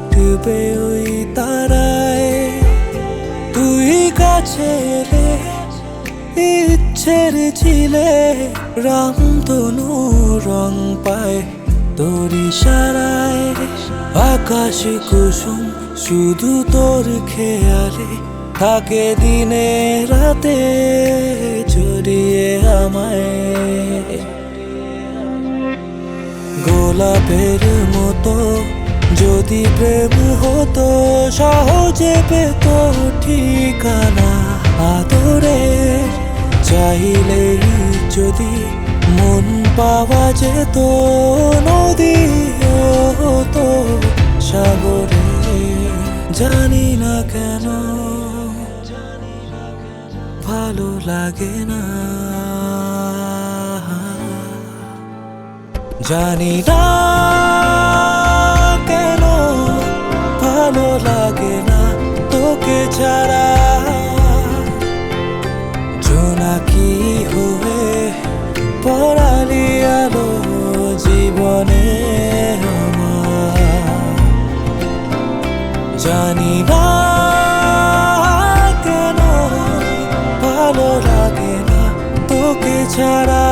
উঠবে ওই তারায়, তুই কাছে এলে ইচ্ছের ছিলে রামধনু রং পায় তোর ইশারায়। আকাশ কুসুম শুধু তোর খেয়ালে থাকে দিনে রাতে জড়িয়ে আমায়। গোলাপের মতো যদি প্রেম হতো সহজে পেত ঠিকানা আদরে, চাইলেই যদি মন পাওয়া যেত নদী হতো সাগরে। জানি না কেন ভালো লাগে না, জানি না কেন ভালো লাগে না তোকে ছাড়া। জোনাকি হয়ে পড়ালি আলো জীবনে আমার, জানি না কেন ভালো লাগে না তোকে ছাড়া।